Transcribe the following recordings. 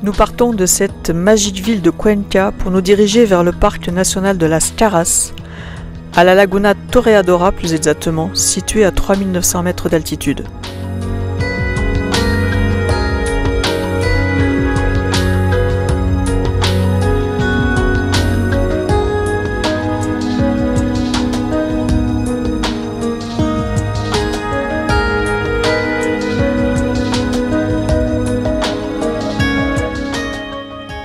Nous partons de cette magique ville de Cuenca pour nous diriger vers le parc national de Las Caras, à la laguna Toreadora plus exactement, située à 3900 mètres d'altitude.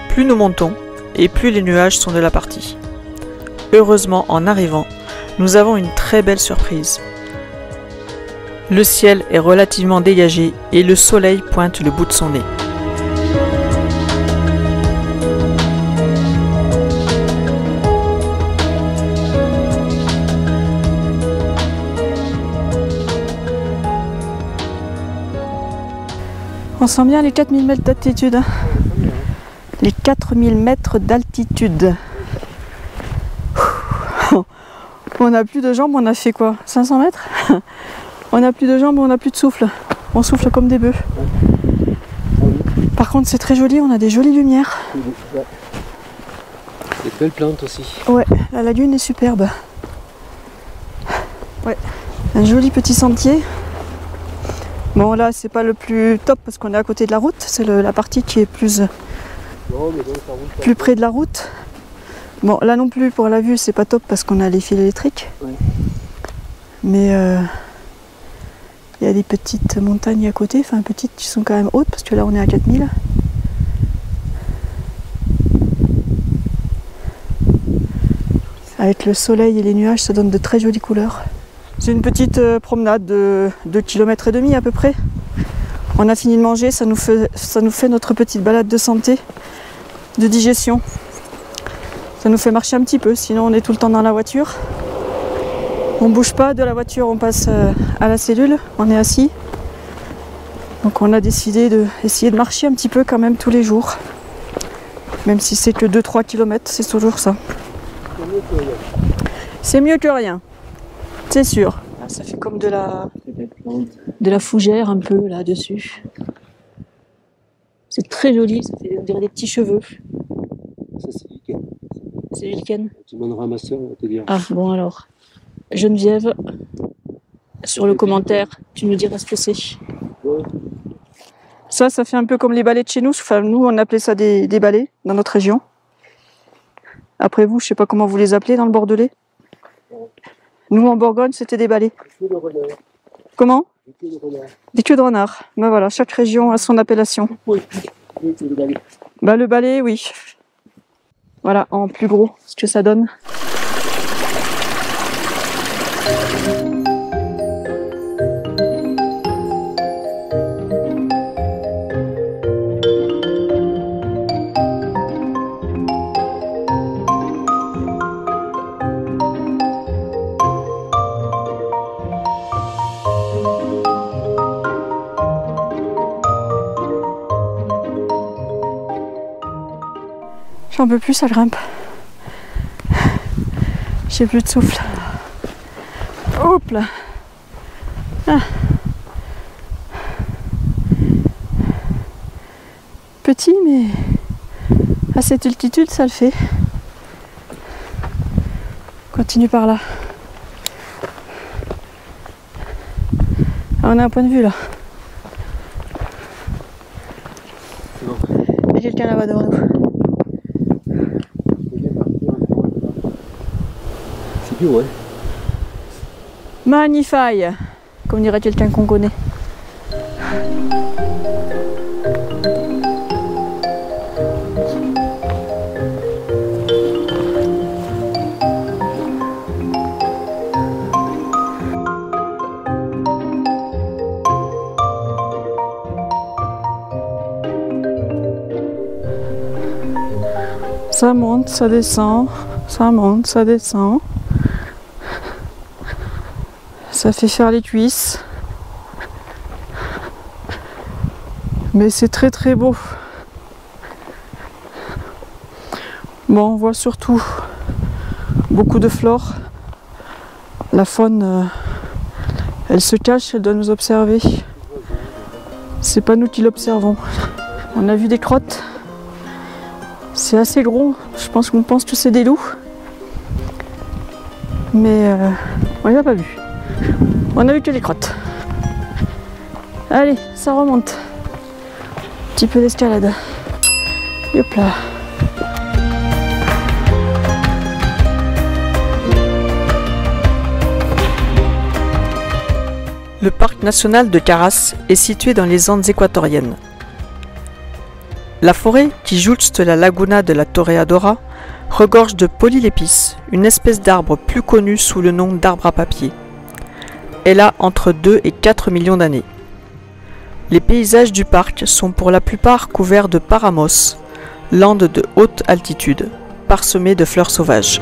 Plus nous montons, et plus les nuages sont de la partie. Heureusement, en arrivant, nous avons une très belle surprise. Le ciel est relativement dégagé et le soleil pointe le bout de son nez. On sent bien les 4000 mètres d'altitude. Les 4000 mètres d'altitude. On n'a plus de jambes, on a fait quoi? 500 mètres? On n'a plus de jambes, on n'a plus de souffle. On souffle comme des bœufs. Par contre, c'est très joli, on a des jolies lumières. Des belles plantes aussi. Ouais, la lagune est superbe. Ouais, un joli petit sentier. Bon, là, c'est pas le plus top parce qu'on est à côté de la route. C'est la partie qui est plus près de la route. Bon, là non plus, pour la vue, c'est pas top parce qu'on a les fils électriques. Ouais. Mais il y a des petites montagnes à côté, enfin petites qui sont quand même hautes parce que là on est à 4000. Avec le soleil et les nuages, ça donne de très jolies couleurs. C'est une petite promenade de 2,5 km à peu près. On a fini de manger, ça nous fait notre petite balade de santé, de digestion. Ça nous fait marcher un petit peu, sinon on est tout le temps dans la voiture. On bouge pas de la voiture, on passe à la cellule, on est assis. Donc on a décidé d'essayer de marcher un petit peu quand même tous les jours. Même si c'est que 2-3 km, c'est toujours ça. C'est mieux que rien, c'est sûr. Ça fait comme de la fougère un peu là-dessus. C'est très joli, ça fait on dirait des petits cheveux. Ça c'est lichen. C'est du lichen. Tu demanderas à ma soeur, on va te dire. Ah bon alors. Geneviève, sur le commentaire, tu nous diras ce que c'est. Ouais. Ça fait un peu comme les balais de chez nous. Enfin, nous, on appelait ça des balais dans notre région. Après vous, je sais pas comment vous les appelez dans le Bordelais. Nous, en Bourgogne, c'était des balais. Comment? Des queues de renard. Ben voilà, chaque région a son appellation. Bah, le balai, oui. Voilà, en plus gros, ce que ça donne. J'en peux plus, ça grimpe. J'ai plus de souffle. Hop là. Ah. Petit, mais à cette altitude, ça le fait. Continue par là. Ah, on a un point de vue là. C'est bon. Il y a quelqu'un là-bas devant nous. C'est plus, ouais. Magnifique, comme dirait quelqu'un qu'on connaît. Ça monte, ça descend, ça monte, ça descend. Ça fait faire les cuisses. Mais c'est très très beau. Bon, on voit surtout beaucoup de flore. La faune, elle se cache, elle doit nous observer. C'est pas nous qui l'observons. On a vu des crottes, C'est assez gros, je pense qu'on pense que c'est des loups. Mais on les a pas vus. On a vu que les crottes. Allez, ça remonte. Un petit peu d'escalade. Hop là. Le parc national de Caras est situé dans les Andes équatoriennes. La forêt, qui jouxte la laguna de la Toreadora, regorge de polylépis, une espèce d'arbre plus connue sous le nom d'arbre à papier. Elle a entre 2 et 4 millions d'années. Les paysages du parc sont pour la plupart couverts de paramos, landes de haute altitude, parsemées de fleurs sauvages.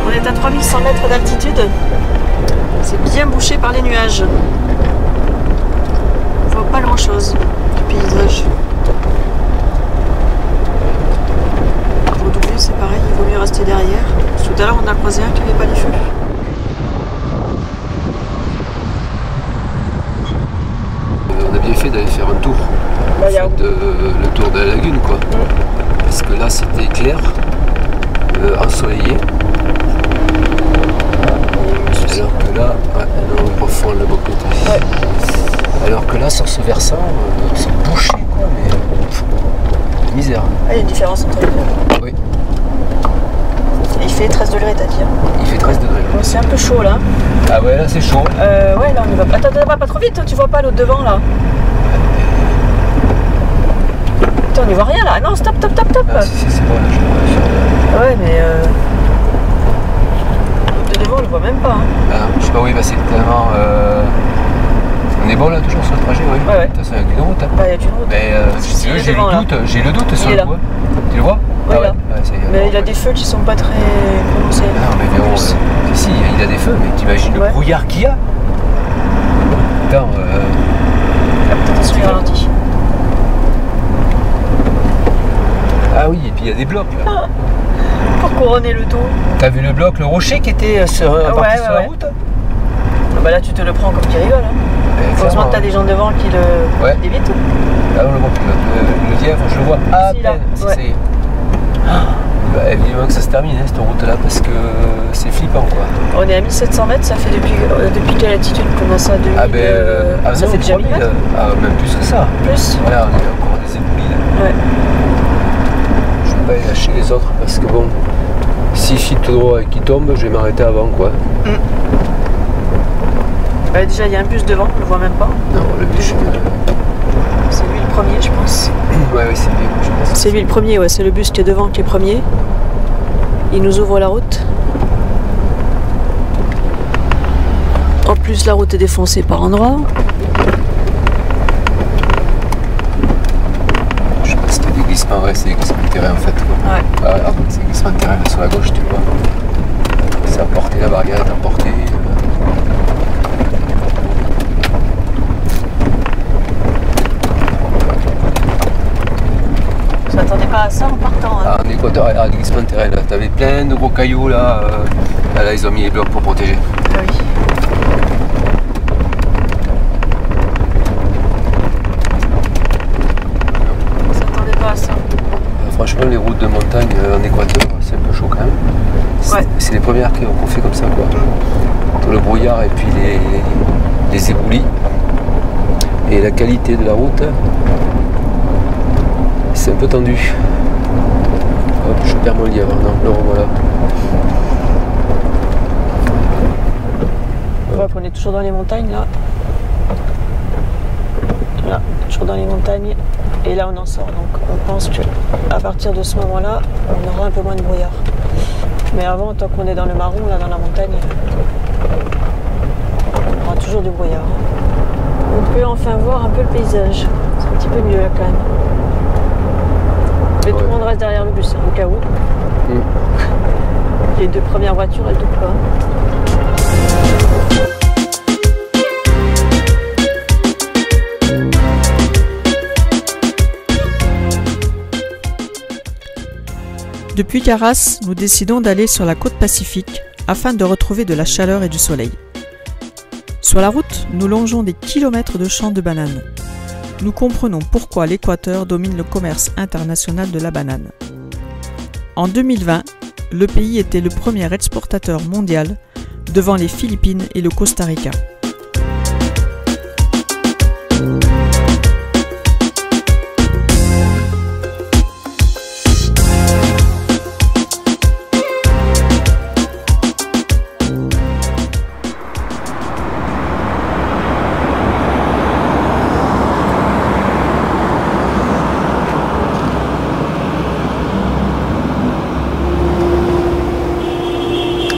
On est à 3100 mètres d'altitude. C'est bien bouché par les nuages. On voit pas grand chose du paysage. Pour doubler, c'est pareil, il vaut mieux rester derrière. Tout à l'heure, on a croisé un qui n'avait pas les feux. On a bien fait d'aller faire un tour. Le tour de la lagune, quoi. Parce que là, c'était clair, ensoleillé. Alors que là, on profond le beau côté. Ouais. Alors que là, sur ce versant, c'est bouché, quoi, mais misère. Ah, il y a une différence entre les deux. Oui, Et il fait 13 degrés, t'as dit. il fait 13 degrés. Bon, c'est un peu chaud là. Ah ouais, là c'est chaud. Ouais, là on y va. Attends, pas trop vite, tu vois pas l'autre devant là. Putain, on n'y voit rien là. Non, stop. Ah, si, c'est bon, là, je vois. Ouais, mais de devant, on le voit même pas. Hein. Ah, je sais pas où il va, c'est tellement. On est bon là, toujours sur le trajet, oui. Ouais. De toute façon, il y a qu'une route. Hein. Bah, il y a qu'une route. Mais si Si, tu veux, il est j'ai devant, le doute sur Il est le là. coup. Tu le vois? Ouais, Ah là. Ouais, ça y est, Mais bon, il a ouais. des feux qui sont pas très prononcés. Ah non, mais En bon, plus. si, il a des feux, mais t'imagines Ouais. le brouillard qu'il y a? Attends, Ah, peut-être qu'il ralenti. ah oui, et puis il y a des blocs là. Pour couronner le tout. T'as vu le bloc, le rocher qui était parti sur la route? Ah bah là, tu te le prends comme tu rigoles. Hein. Heureusement que t'as des gens devant qui Ouais. l'évitent. Ah on le voit plus, le lièvre, je le vois à Si, là, peine. Si, ouais. ça y est. Bah, évidemment que ça se termine, hein, cette route là, parce que c'est flippant quoi. On est à 1700 mètres, ça fait depuis quelle altitude qu'on a ça? 2000, Ah ben, ça non, fait déjà 1000 3000, mètres. même plus que ça. Plus. Voilà, on est encore des éboulis là. Ouais. Je vais pas les lâcher les autres parce que bon, s'ils filent tout droit et qu'ils tombent, je vais m'arrêter avant quoi. Bah, déjà, il y a un bus devant, on le voit même pas. Non, le bus. C'est lui le premier, je pense. Ouais, oui, c'est lui, je pense. C'est lui le premier, ouais, c'est le bus qui est devant qui est premier. Il nous ouvre la route. En plus, la route est défoncée par endroits. Je sais pas si c'était des glissements, ouais, c'est des glissements de terrain en fait. Quoi. Ouais. Ah, regarde, c'est des glissements de terrain là, sur la gauche, tu vois. Ça a porté la barrière, a porté. Je m'attendais pas à ça en partant. Hein. Ah, en Équateur, regarde, des glissements de terrain là. T'avais plein de gros cailloux là. Là, ils ont mis les blocs pour protéger. Ah oui. On s'attendait pas à ça. Franchement, les routes de montagne en Équateur, c'est un peu chaud quand même. Ouais. C'est les premières qu'on fait comme ça quoi. Entre le brouillard et puis les éboulis. Et la qualité de la route, c'est un peu tendu. Hop, je perds mon lièvre, non, le revoilà. On voit qu'on est toujours dans les montagnes là. Là, toujours dans les montagnes. Et là on en sort, donc on pense que à partir de ce moment-là, on aura un peu moins de brouillard. Mais avant, tant qu'on est dans le marron, là dans la montagne, on aura toujours du brouillard. On peut enfin voir un peu le paysage. C'est un petit peu mieux là quand même. Mais tout le monde reste derrière le bus, hein, au cas où. Les deux premières voitures, elles doublent pas. Depuis Caras, nous décidons d'aller sur la côte pacifique afin de retrouver de la chaleur et du soleil. Sur la route, nous longeons des kilomètres de champs de bananes. Nous comprenons pourquoi l'Équateur domine le commerce international de la banane. En 2020, le pays était le premier exportateur mondial devant les Philippines et le Costa Rica.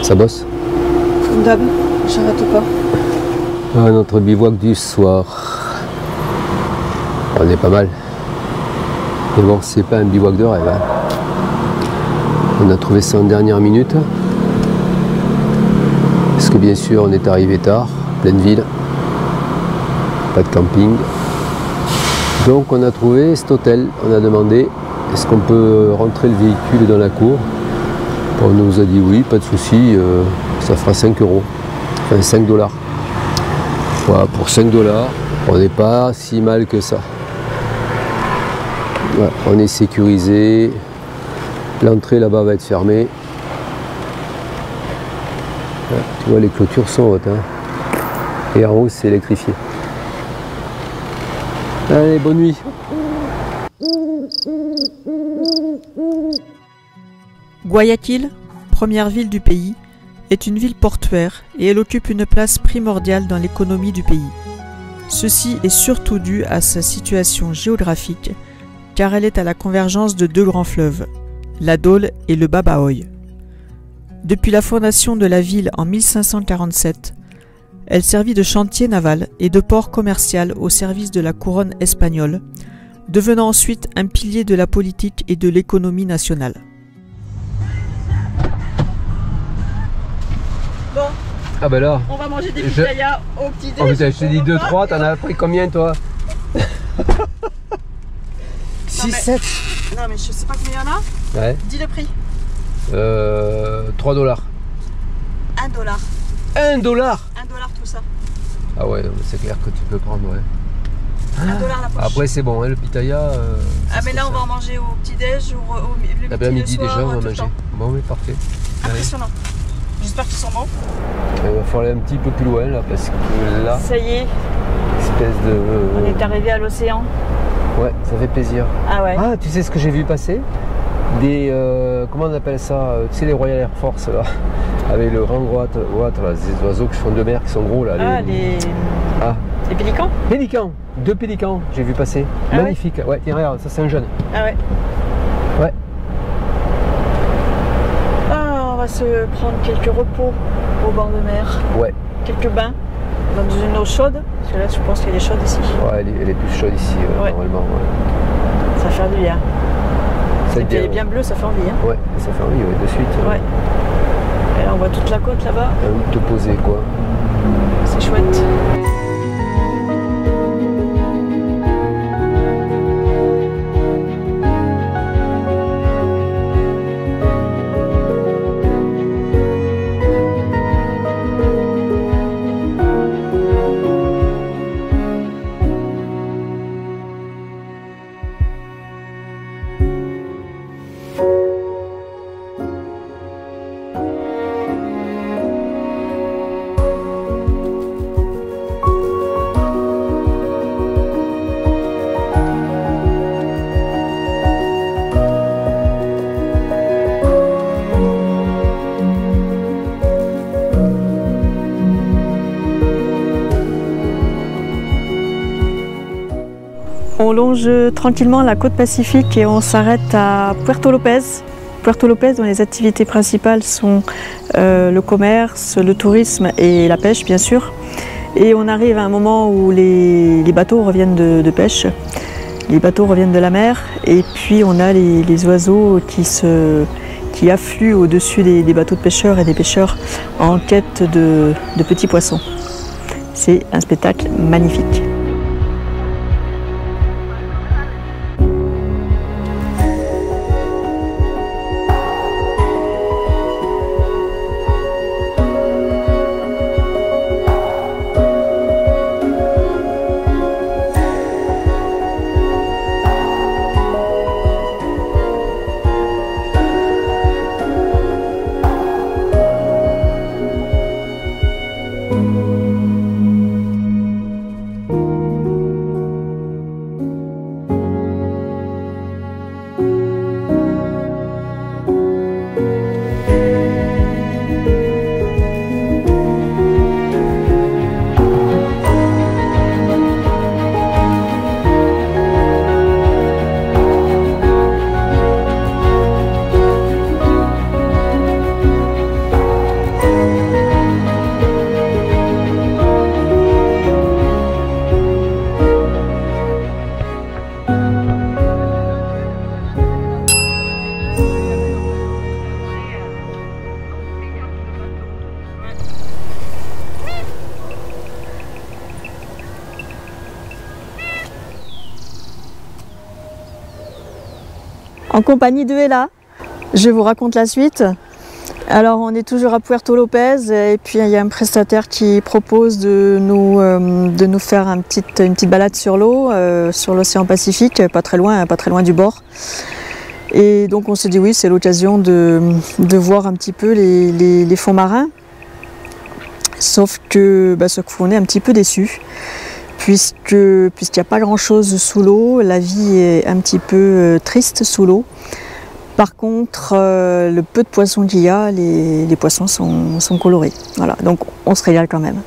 Ça bosse? Comme d'hab, j'arrête pas. Ah, notre bivouac du soir. On est pas mal. Mais bon, c'est pas un bivouac de rêve. Hein. On a trouvé ça en dernière minute. Parce que bien sûr, on est arrivé tard, pleine ville. Pas de camping. Donc on a trouvé cet hôtel. On a demandé, est-ce qu'on peut rentrer le véhicule dans la cour? On nous a dit oui, pas de souci, ça fera 5 €, enfin 5 $. Voilà, pour 5 $, on n'est pas si mal que ça. Voilà, on est sécurisé, l'entrée là-bas va être fermée. Voilà, tu vois, les clôtures sont hautes, hein. Et en haut, c'est électrifié. Allez, bonne nuit. Guayaquil, première ville du pays, est une ville portuaire et elle occupe une place primordiale dans l'économie du pays. Ceci est surtout dû à sa situation géographique, car elle est à la convergence de deux grands fleuves, la Dole et le Babahoy. Depuis la fondation de la ville en 1547, elle servit de chantier naval et de port commercial au service de la couronne espagnole, devenant ensuite un pilier de la politique et de l'économie nationale. Bon, Ah ben là, on va manger des pitayas au petit déj. oh putain, je te dis 2-3, t'en as pris combien toi? 6-7. Non mais je sais pas combien il y en a. Ouais. Dis le prix. 3 $. 1 $. 1 $. 1 $ tout ça. Ah ouais, c'est clair que tu peux prendre, ouais. 1 $ la poche. Après c'est bon, hein, le pitaya. Ah mais là on va en manger au petit déj ou le à midi le soir, déjà on va tout le manger. temps. Bon mais parfait. Impressionnant. J'espère qu'ils sont bons. Il va falloir aller un petit peu plus loin là parce que là, Ça y est, espèce de. on est arrivé à l'océan. Ouais, ça fait plaisir. Ah ouais. Ah, tu sais ce que j'ai vu passer? Des. Comment on appelle ça? Tu sais, les Royal Air Force là, avec le grand watt là, ces oiseaux qui font de mer, qui sont gros là. Ah, les pélicans? Pélicans, 2 pélicans, j'ai vu passer. Ah magnifique. Ouais, tiens, regarde, ça c'est un jeune. Ah ouais. Ouais. Ah, on va se prendre quelques repos au bord de mer. Ouais. Quelques bains dans une eau chaude. Parce que là, je pense qu'elle est chaude ici. Ouais, elle est plus chaude ici, Ouais. normalement. Ouais. Ça fait du bien. Ça Et puis elle est bien bleue, ça fait envie. Hein. Ouais, ça fait envie, ouais, de suite. Ouais. Et là, on voit toute la côte là-bas. Te poser quoi. C'est chouette. On longe tranquillement la côte pacifique et on s'arrête à Puerto Lopez. Puerto Lopez, dont les activités principales sont le commerce, le tourisme et la pêche, bien sûr. Et on arrive à un moment où les bateaux reviennent de pêche, les bateaux reviennent de la mer, et puis on a les oiseaux qui affluent au-dessus des bateaux de pêcheurs et des pêcheurs en quête de petits poissons. C'est un spectacle magnifique. en compagnie de Ella. Je vous raconte la suite. Alors on est toujours à Puerto Lopez et puis il y a un prestataire qui propose de nous faire une petite balade sur l'eau, sur l'océan Pacifique, pas très loin du bord. Et donc on s'est dit oui, c'est l'occasion de voir un petit peu les fonds marins. Sauf que on est un petit peu déçus, puisqu'il n'y a pas grand chose sous l'eau, la vie est un petit peu triste sous l'eau. Par contre, le peu de poissons qu'il y a, les poissons sont colorés. Voilà, donc on se régale quand même.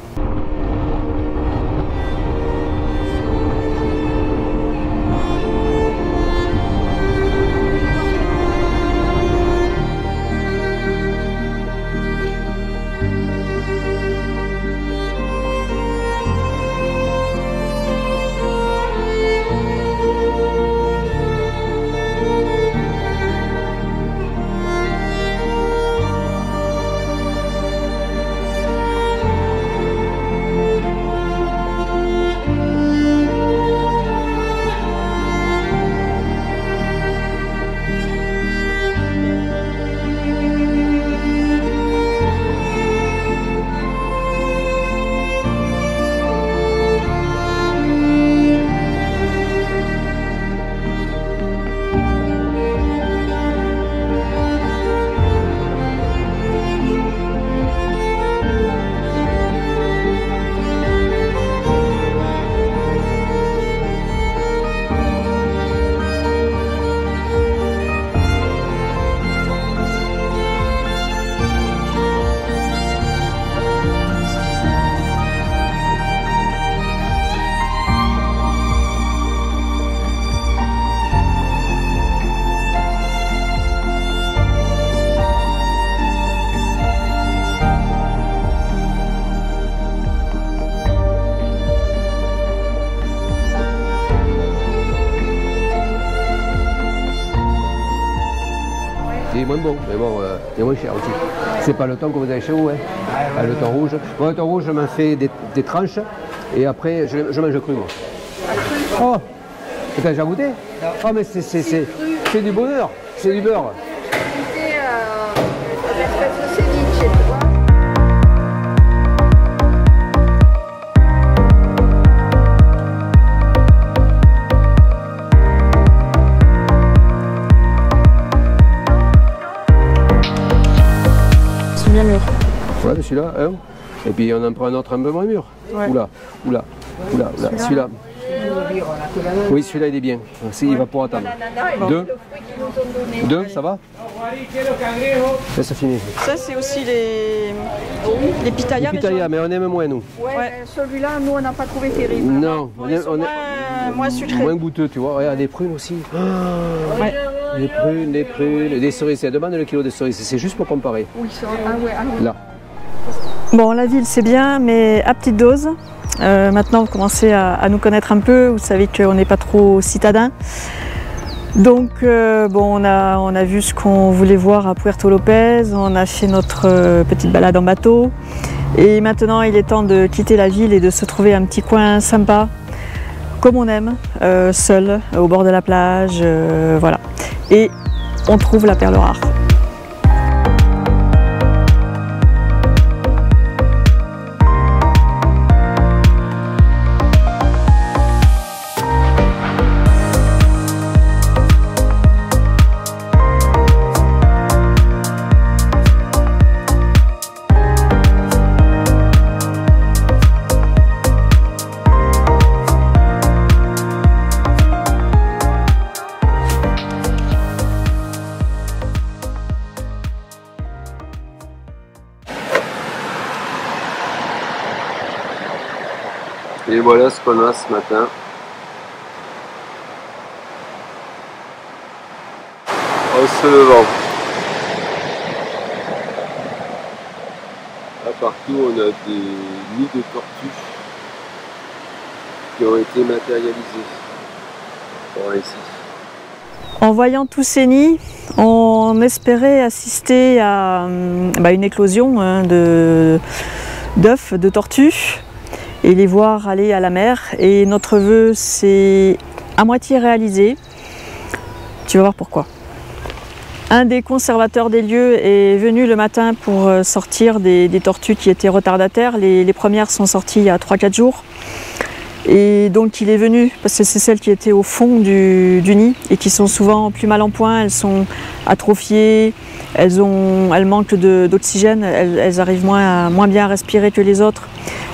C'est moins bon, mais bon, il est moins cher aussi. C'est pas le thon que vous avez chez vous, hein. Le thon rouge. Moi, le thon rouge, je m'en fais des tranches et après, je mange cru, moi. Oh, t'as déjà goûté? Oh, mais c'est du bonheur, c'est du beurre. Bien mûr. Voilà, celui-là, hein. Et puis on en prend un autre un peu moins mûr. Ouais. Oula. Celui-là. Oui, celui-là il est bien. Il va pour attendre. Deux, ça va? Laisse finir. Ça c'est aussi les pitayas. Les pitayas, mais on aime moins nous. Ouais. Celui-là, nous on n'a pas trouvé terrible. Non, on est moins sucré. Moins goûteux, tu vois. Regarde, des prunes aussi. Ouais. Les prunes, des cerises. Demande le kilo de cerises, c'est juste pour comparer. Oui, là. Bon, la ville c'est bien, mais à petite dose. Maintenant, vous commencez à nous connaître un peu. Vous savez qu'on n'est pas trop citadins. Donc, bon, on a vu ce qu'on voulait voir à Puerto Lopez. On a fait notre petite balade en bateau. Et maintenant, il est temps de quitter la ville et de se trouver un petit coin sympa, comme on aime, seul, au bord de la plage. Voilà. Et on trouve la perle rare. Et voilà ce qu'on a ce matin. En se levant. Là partout on a des nids de tortues qui ont été matérialisés. Voilà, ici. En voyant tous ces nids, on espérait assister à une éclosion d'œufs de tortues et les voir aller à la mer. Et notre vœu s'est à moitié réalisé. Tu vas voir pourquoi. Un des conservateurs des lieux est venu le matin pour sortir des tortues qui étaient retardataires. Les premières sont sorties il y a 3-4 jours. Et donc il est venu, parce que c'est celles qui étaient au fond du nid et qui sont souvent plus mal en point, elles sont atrophiées, elles manquent d'oxygène, elles arrivent moins bien à respirer que les autres,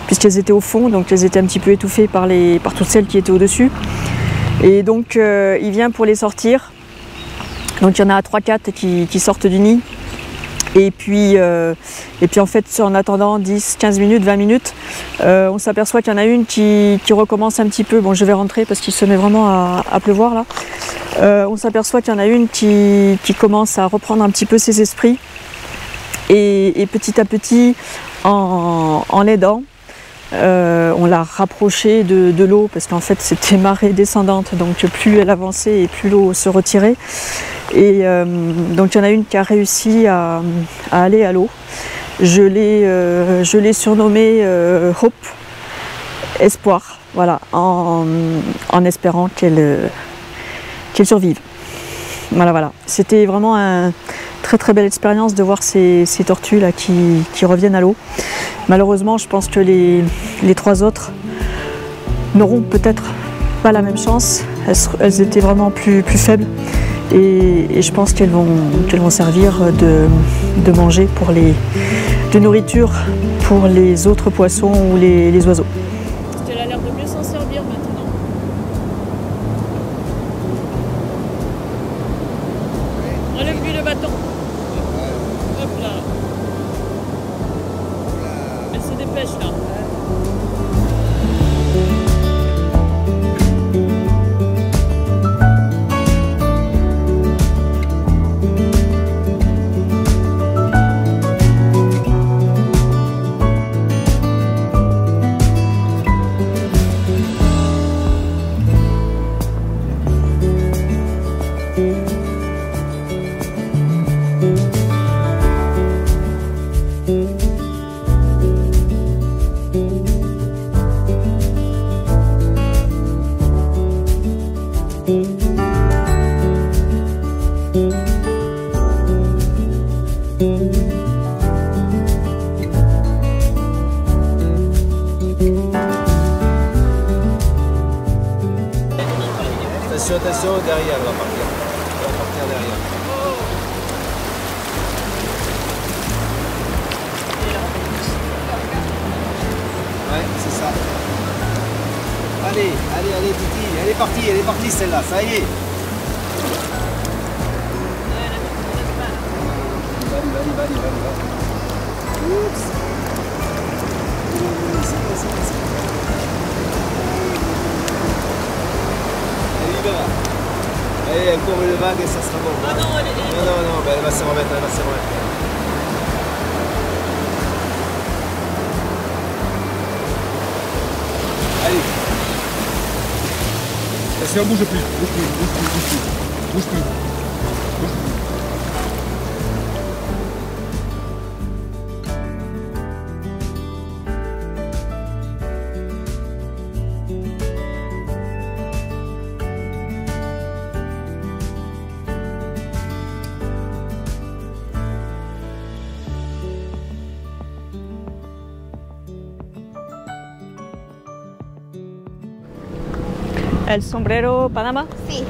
puisqu'elles étaient au fond, donc elles étaient un petit peu étouffées par toutes celles qui étaient au-dessus. Et donc il vient pour les sortir. Donc il y en a 3-4 qui sortent du nid. Et puis en fait, en attendant 10, 15 minutes, 20 minutes, on s'aperçoit qu'il y en a une qui recommence un petit peu. Bon, je vais rentrer parce qu'il se met vraiment à pleuvoir là. On s'aperçoit qu'il y en a une qui commence à reprendre un petit peu ses esprits. Et petit à petit, en l'aidant, on l'a rapprochée de l'eau parce qu'en fait c'était marée descendante, donc plus elle avançait et plus l'eau se retirait. Et donc il y en a une qui a réussi à aller à l'eau. Je l'ai surnommée Hope, espoir, voilà, en espérant qu'elle survive. Voilà. C'était vraiment une très belle expérience de voir ces tortues là qui reviennent à l'eau. Malheureusement, je pense que les 3 autres n'auront peut-être pas la même chance. Elles étaient vraiment plus faibles. Et je pense qu'elles vont servir de manger de nourriture pour les autres poissons ou les oiseaux. Elle a l'air de mieux s'en servir maintenant. Enlève-lui le bâton. Hop là. Elle se dépêche là. Attention, derrière, elle va partir. Elle va partir derrière. Ouais, c'est ça. Allez, Titi, elle est partie celle-là, ça y est. Vas-y. Oups. Allez, encore une vague et ça sera bon. Ah non, Non, elle va se remettre, Allez. Attention, bouge plus. El sombrero Panama? Sí,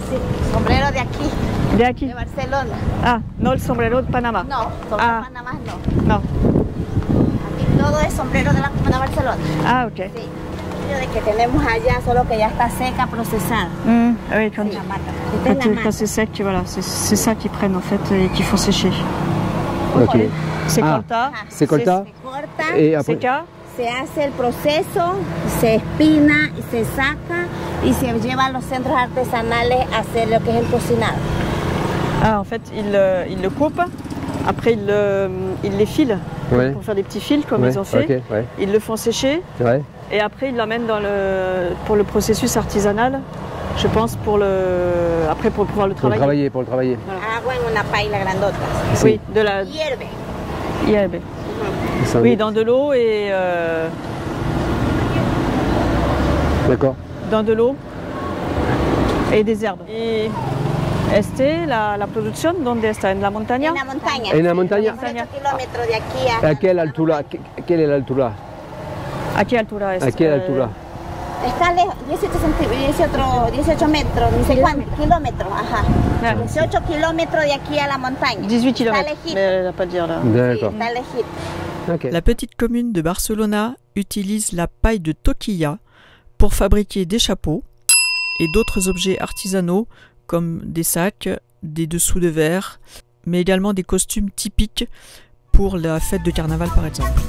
sombrero de aquí, De aquí. de Barcelona. Ah, no el sombrero de Panamá. No, sombrero Panamá no. No. Aquí todo es sombrero de la Comuna Barcelona. Ah, ok. Sí. De que tenemos allá, solo que ya está seca, procesada. Oui, quand, La mata. Esta es la quand mata. c'est sec, voilà, c'est ça qu'ils prennent en fait et qu'il faut sécher. Ok. C'est Ah. colta, C'est colta. Se corta, Et après. seca. se hace el proceso, se espina, se saca y se lleva a los centros artesanales a hacer lo que es el cocinado. Ah, en fait, ils le coupent, après ils les filent Ouais. pour faire des petits fils comme Ouais, ils ont fait. ok, ouais. Ils le font sécher Ouais. et après ils l'emmènent pour le processus artisanal, je pense, pour pouvoir le Pour le travailler. travailler. Agua en una paila grandota. Oui, de la Hierve. hierbe. Ça en Oui, est- dans de l'eau et D'accord. dans de l'eau et des herbes. Et La producción, ¿dónde está? ¿En la montaña? En la montaña. ¿En la montaña? 8 kilómetros de aquí ¿A qué altura? ¿Qué es la altura? ¿A qué altura es? ¿A qué altura? Está lejos, 18 metros, ni sé cuántos kilómetros, ajá. 18 kilómetros de aquí a la montaña. 18 km. Está lejito. Mais pas dire là. Sí, D'accord. está lejito. Ok. La petite commune de Barcelona utilise la paille de toquilla pour fabriquer des chapeaux et d'autres objets artisanaux comme des sacs, des dessous de verre, mais également des costumes typiques pour la fête de carnaval par exemple.